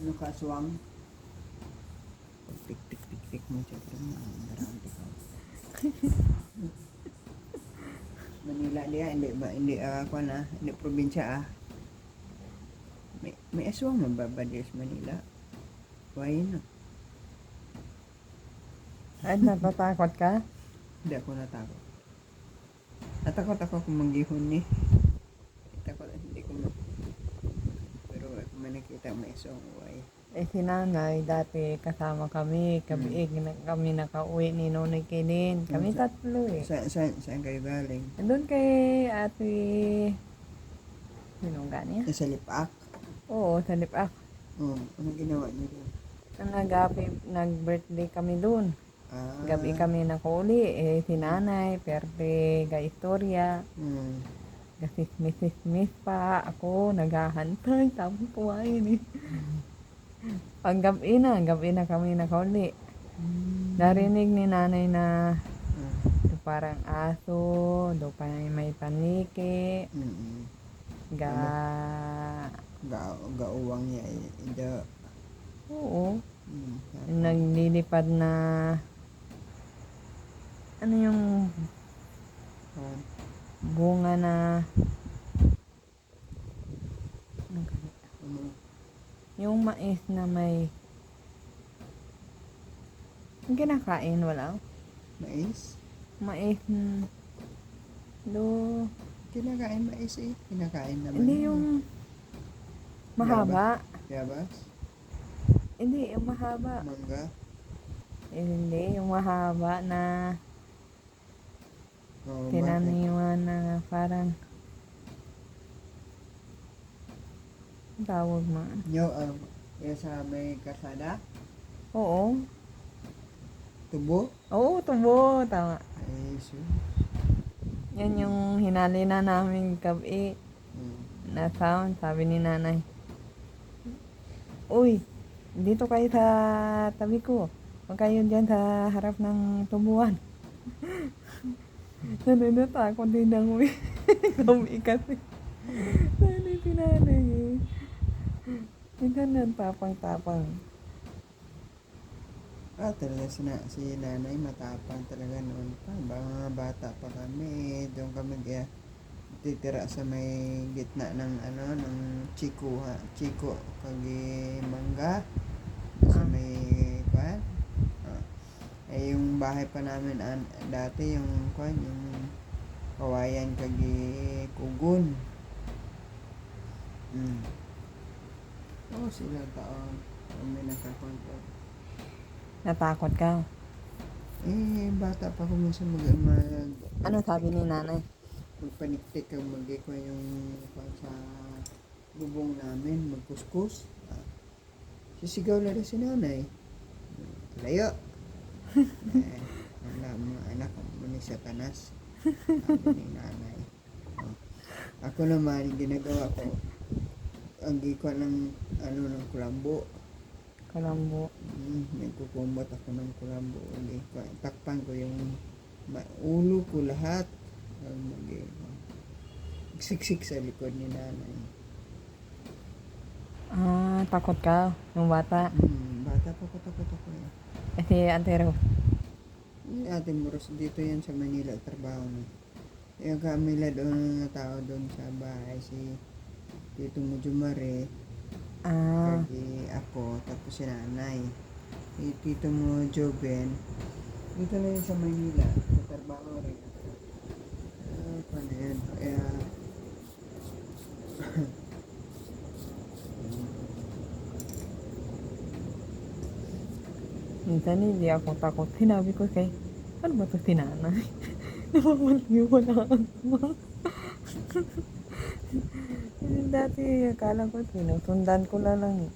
Ano ka, aswang? Tik tik tik tik mo siya. Pero marami ka. Manila niya, hindi ba? Hindi ako na, hindi probinsya May aswang na ba sa Manila? Why na? Ay, natatakot ka? Hindi ako natakot. Natakot ako kung maghihon ni. Takot, hindi ko pero kung may nakita may aswang, why? Eh, si nanay, dati kasama kami. Kami nakauwi ni Nonoy Kinin. Kami tatlo eh. Saan kayo galing? Doon kay ate... Sino nga niya? Sa Lipak? Oo, sa Lipak. Ano ginawa niyo doon? Nag-birthday kami doon. Gabi kami nakuli. Eh, si nanay, perte, istorya. Gasismis pa. Ako, naghahantay. Tapos puwain eh. Pag gabi na kami nakuli. Narinig ni nanay na parang aso, do pa may paniki, gauwang niya ida. Oo. Naglilipad na ano yung bunga na yung mais na may kinakain wala? Mais? Mais do Kinakain mais eh. Kinakain naman. hindi yung mahaba. Yabas? Hindi, yung mahaba. Mangga? Hindi, yung mahaba na tinaniwan na parang tawag mo. Yung sa may kasada? Oo. Tubo? Oo, tubo. Tama. Ay, so. Yan yung hinali na namin gabi na sound. Sabi ni nanay, uy, dito kayo sa tabi ko. Huwag kayo dyan sa harap ng tubuan. Nananatakot din ako eh. Gabi kasi. Nanay si nanay eh. Minsan nagtapang-tapang. Talaga si nanay matapang talaga noon pa. Mga bata pa kami. Doon kami titira sa may gitna ng ng Chico kagi mangga. Sa may kwan. Yung bahay pa namin dati yung kwan yung kawayan kagi kugon. Silang taon kami nakakonto. Natakot ka? Bata pa ko minsan Ano sabi ni nanay? magpaniktik ang magikwa yung sa bubong namin, magkuskus. Sisigaw na rin si nanay. Layo. Wala mga anak ni Satanas. Sabi ni nanay. Ako naman, ginagawa ko, ang gikwa ng ng kulambo. Kalambo. Nagkukumbat ako ng kulambo. Takpan ko yung ulo ko lahat. Siksik sa likod ni nanay. Takot ka nung bata? Bata pa ko takot ako eh. Kasi antero. Ate Moros, dito yan sa Manila, trabaho na. Yung kamila doon na tao doon sa bahay, si Tito Mujumare, kagi ako, tapos si nanay. Si Tito mo Joven, dito na yun sa Manila, sa trabaho rin. Paano yan? Kaya, Minsan hindi ako takot. Sinabi ko kay, ano ba ito si nanay? Namamaliwala ako. Dati akala ko sinusundan ko lang.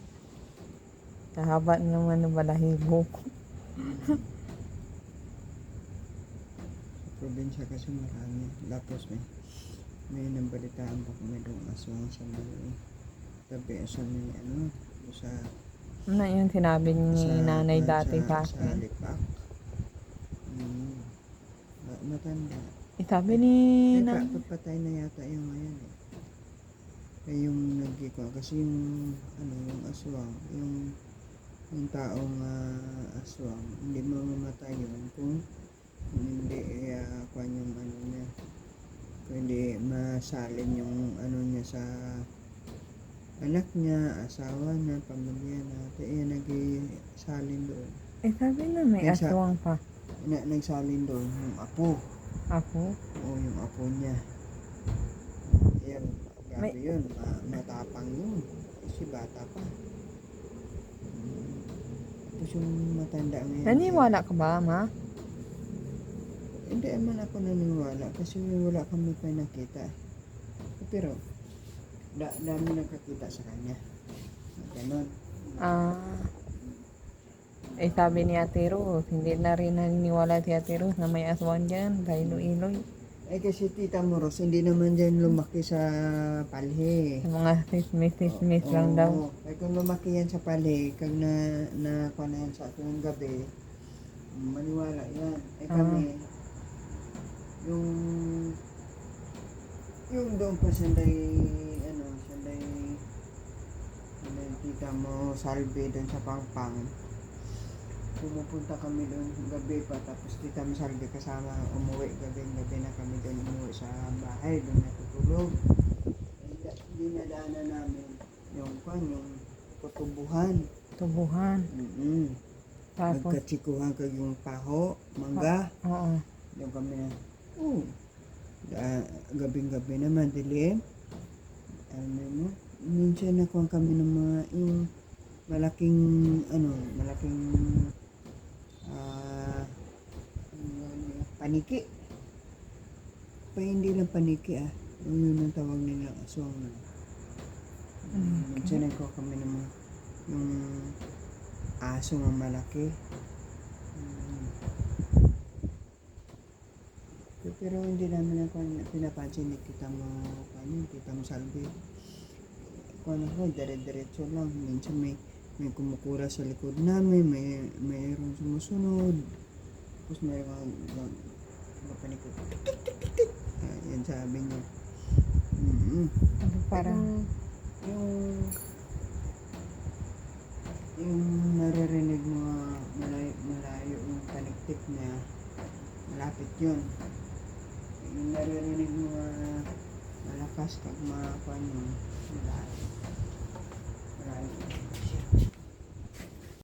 Kahaba naman ng balahibo ko. probinsya kasi marami. Tapos may nabalitaan pa kami doon aswang sa may tabi sa may sa Ano yung sinabi ni nanay dati sa sa akin? Lipak. Matanda. Sabi ni nanay. Patay na yata yung ngayon eh. Yung nagkiko kasi yung yung aswang, yung yung taong aswang, hindi mamamatay yun kung hindi kung yung ano niya, kung hindi masalin yung ano niya sa anak niya, asawa niya, pamilya natin, nagsalin doon. Sabi na may Yan sa- aswang pa. Nagsalin doon yung apo. Ako? Oo, yung apo niya. Yan, grabe May- yun. Matapang yun. Kasi bata pa. Tapos yung matanda ngayon. Naniwala ka ba, ma? Hindi naman ako naniwala kasi wala kami pa nakita. Pero, dami nakakita sa kanya. Ganon. Sabi ni Ate Rose, hindi na rin naniniwala si Ate Rose na may aswang dyan, kay Iloy. Kasi Tita Moros, hindi naman dyan lumaki sa palhe. Sa mga sismis lang daw. Ay kung lumaki yan sa palhe, kag na na yan sa tuwing gabi, maniwala yan. Kami, yung doon pa sanday Tita mo Salve doon sa Pangpang, pumupunta kami doon gabi pa, tapos Tita mo Salve kasama umuwi gabi na kami doon umuwi sa bahay, doon natutulog. Dinadaanan namin yung tutubuhan. Tubuhan. Tapos, Magkatsikuhan kag yung paho, mangga. oo. Doon kami na, gabing-gabi naman, dilim. Ano mo, minsan nakuha kami ng mga, yung malaking paniki. Hindi lang paniki yun ang tawag nila, aswang na. Minsan nakuha kami ng mga, yung aso ng malaki. Pero hindi namin ako pinapansin ni Tita mo Salve. Kung ako, dire-diretso lang. Minsan may kumukura sa likod namin, mayroong sumusunod. Tapos mayroong mapanikot. Yan sabi niya. Parang, yung naririnig mo malayo yung paniktik niya, malapit yun. Yung naririnig mo malakas pag malayo.